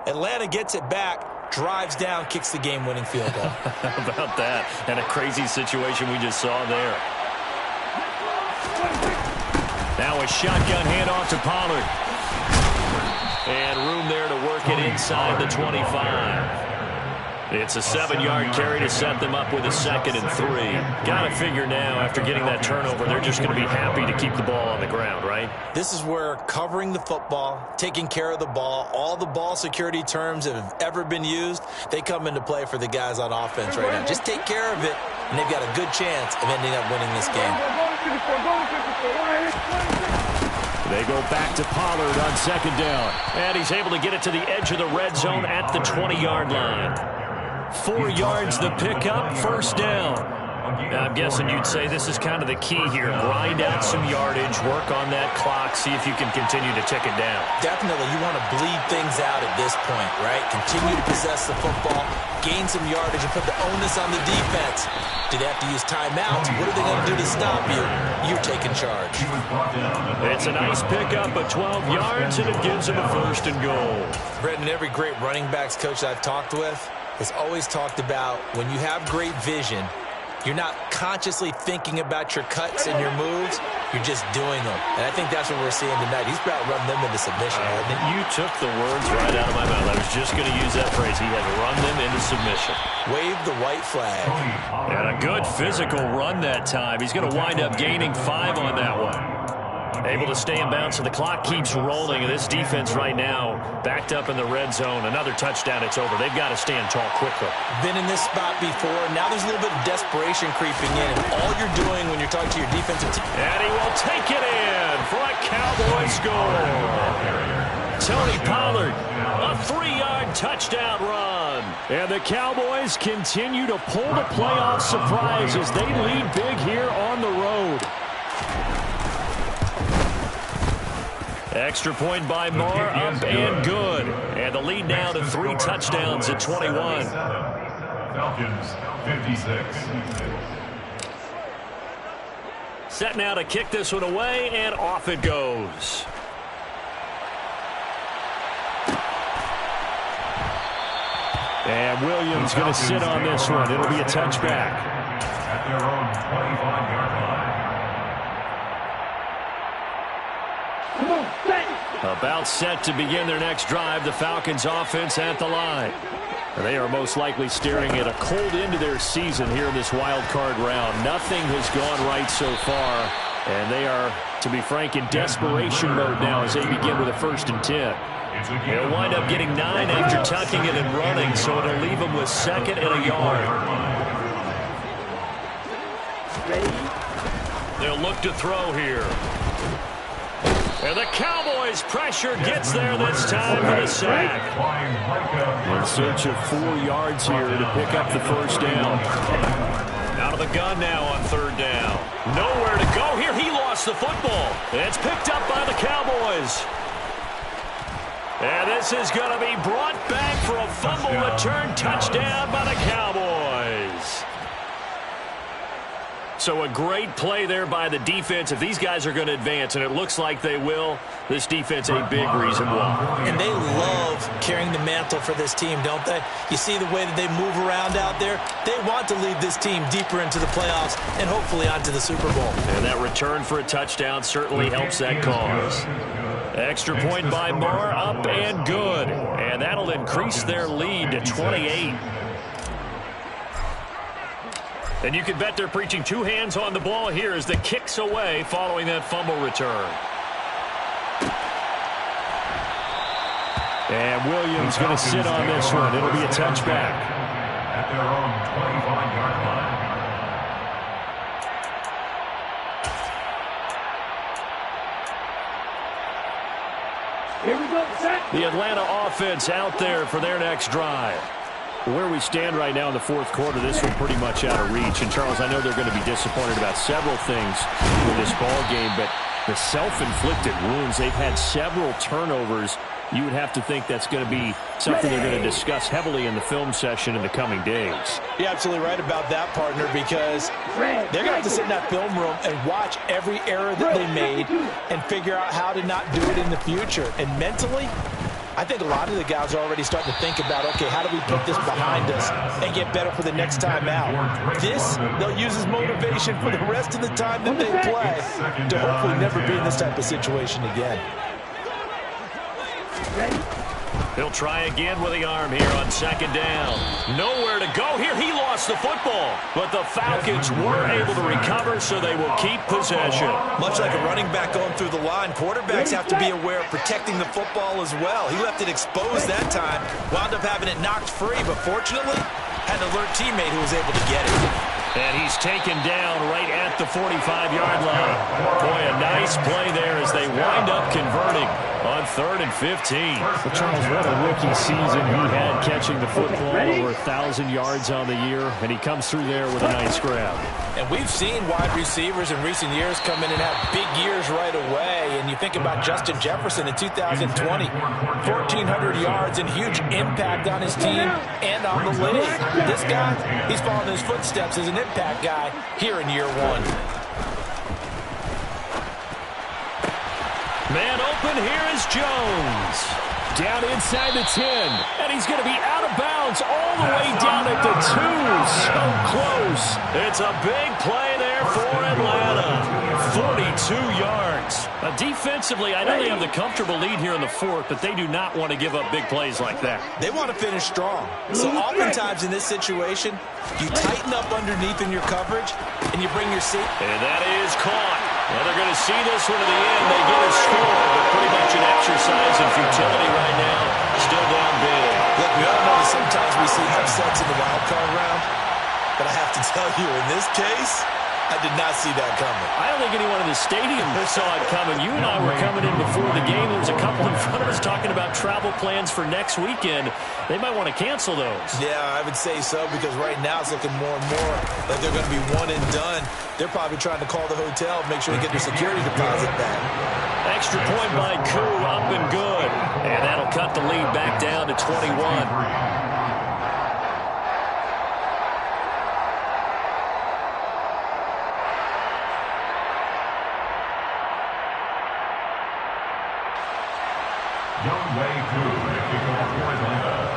Atlanta gets it back. Drives down, kicks the game-winning field goal. How about that? And a crazy situation we just saw there. Now a shotgun handoff to Pollard. And room there to work it inside the 25. It's a 7-yard carry to set them up with a 2nd and 3. Got to figure now, after getting that turnover, they're just going to be happy to keep the ball on the ground, right? This is where covering the football, taking care of the ball, all the ball security terms that have ever been used, they come into play for the guys on offense right now. Just take care of it, and they've got a good chance of ending up winning this game. They go back to Pollard on 2nd down. And he's able to get it to the edge of the red zone at the 20-yard line. 4 yards the pickup, 1st down. I'm guessing you'd say this is kind of the key here. Grind out some yardage, work on that clock, see if you can continue to tick it down. Definitely, you want to bleed things out at this point, right? Continue to possess the football, gain some yardage, and put the onus on the defense. Do they have to use timeouts? What are they going to do to stop you? You're taking charge. It's a nice pickup of 12 yards, and it gives them a 1st and goal. Brendan, every great running backs coach I've talked with has always talked about when you have great vision, You're not consciously thinking about your cuts and your moves. You're just doing them. And I think that's what we're seeing tonight. He's about to run them into submission, hasn't he? You took the words right out of my mouth. I was just going to use that phrase. He has run them into submission. Wave the white flag. And a good physical run that time. He's going to wind up gaining 5 on that one. Able to stay in bounds, so the clock keeps rolling. And this defense right now backed up in the red zone. Another touchdown, it's over. They've got to stand tall quickly. Been in this spot before. Now there's a little bit of desperation creeping in. And all you're doing when you're talking to your defensive team. And he will take it in for a Cowboy score. Tony Pollard, a 3-yard touchdown run. And the Cowboys continue to pull the playoff surprise as they lead big here on the road. Extra point by Moore, up and good. And the lead now to 3 touchdowns at 21. Falcons, 56. Set now to kick this one away, and off it goes. And Williams going to sit on this one. It'll be a touchback. At their own 25-yard line. About set to begin their next drive. The Falcons offense at the line. And they are most likely staring at a cold end to their season here in this wild card round. Nothing has gone right so far. And they are, to be frank, in desperation mode now as they begin with a 1st and 10. They'll wind up getting 9 after tucking it and running, so it'll leave them with 2nd and a yard. They'll look to throw here. And the Cowboys' pressure gets there this time for the sack. In search of 4 yards here to pick up the 1st down. Out of the gun now on 3rd down. Nowhere to go here. He lost the football. It's picked up by the Cowboys. And this is going to be brought back for a fumble return touchdown by the Cowboys. So a great play there by the defense. If these guys are going to advance, and it looks like they will, this defense a big reason why. And they love carrying the mantle for this team, don't they? You see the way that they move around out there? They want to lead this team deeper into the playoffs and hopefully onto the Super Bowl. And that return for a touchdown certainly helps that cause. Extra point by Moore, up and good. And that'll increase their lead to 28. And you can bet they're preaching 2 hands on the ball here as the kicks away following that fumble return. And Williams going to sit on this one. It'll be a touchback. At their own 25-yard line. Here we go, set. The Atlanta offense out there for their next drive. Where we stand right now in the 4th quarter, this one pretty much out of reach. And, Charles, I know they're going to be disappointed about several things with this ball game, but the self-inflicted wounds, they've had several turnovers. You would have to think that's going to be something they're going to discuss heavily in the film session in the coming days. You're absolutely right about that, partner, because they're going to have to sit in that film room and watch every error that they made and figure out how to not do it in the future. And mentally, I think a lot of the guys are already starting to think about, okay, how do we put this behind us and get better for the next time out? This, they'll use as motivation for the rest of the time that they play to hopefully never be in this type of situation again. He'll try again with the arm here on 2nd down. Nowhere to go here. He lost the football. But the Falcons were able to recover, so they will keep possession. Much like a running back going through the line, quarterbacks have to be aware of protecting the football as well. He left it exposed that time, wound up having it knocked free, but fortunately, had an alert teammate who was able to get it. And he's taken down right at the 45-yard line. Boy, a nice play there as they wind up converting on 3rd and 15. Well, Charles, what a rookie season he had catching the football, over 1,000 yards on the year, and he comes through there with a nice grab. And we've seen wide receivers in recent years come in and have big years right away. And you think about Justin Jefferson in 2020, 1,400 yards and huge impact on his team and on the league. This guy, he's following his footsteps as an impact guy here in year 1. Man open, here is Jones. Down inside the 10, and he's going to be out of bounds all the way down at the So close. It's a big play there for Atlanta. 42 yards. Defensively, I know they have the comfortable lead here in the fourth, but they do not want to give up big plays like that. They want to finish strong. So oftentimes in this situation, you tighten up underneath in your coverage, and you bring your seat. And that is caught. Well, they're going to see this one to the end. They get a score, but pretty much an exercise in futility right now. Still down big. Look, we all know that sometimes we see upsets in the wild card round, but I have to tell you, in this case, I did not see that coming. I don't think anyone in the stadium saw it coming. You and I were coming in before the game. There was a couple in front of us talking about travel plans for next weekend. They might want to cancel those. Yeah, I would say so, because right now it's looking more and more like they're going to be one and done. They're probably trying to call the hotel, make sure they get their security deposit back. Extra point by Koo, up and good. And that'll cut the lead back down to 21.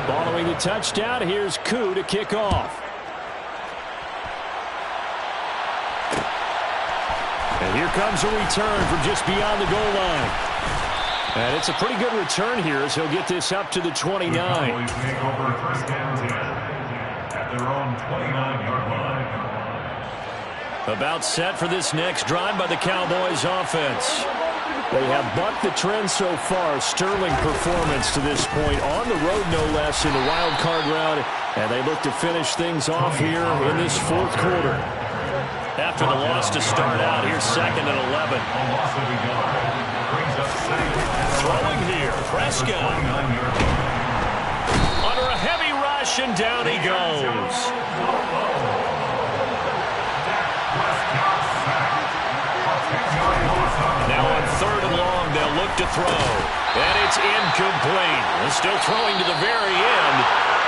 Following the touchdown, here's Koo to kick off. And here comes a return from just beyond the goal line. And it's a pretty good return here as he'll get this up to the 29. Take over first and 10 at their own 29-yard line. About set for this next drive by the Cowboys offense. They have bucked the trend so far. Sterling performance to this point. On the road, no less, in the wild card round. And they look to finish things off here in this fourth quarter. After the loss to start out, here's second and 11. Throwing here, Prescott. Under a heavy rush, and down he goes. Now on third and long, they'll look to throw. And it's incomplete. They're still throwing to the very end.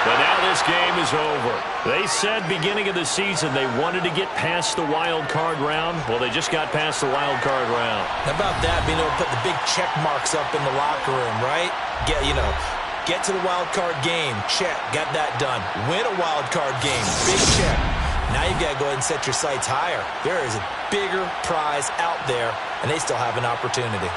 But now this game is over. They said beginning of the season they wanted to get past the wild card round. Well, they just got past the wild card round. How about that, being able to put the big check marks up in the locker room, right? Get to the wild card game. Check. Got that done. Win a wild card game. Big check. Now you've got to go ahead and set your sights higher. There is a bigger prize out there, and they still have an opportunity.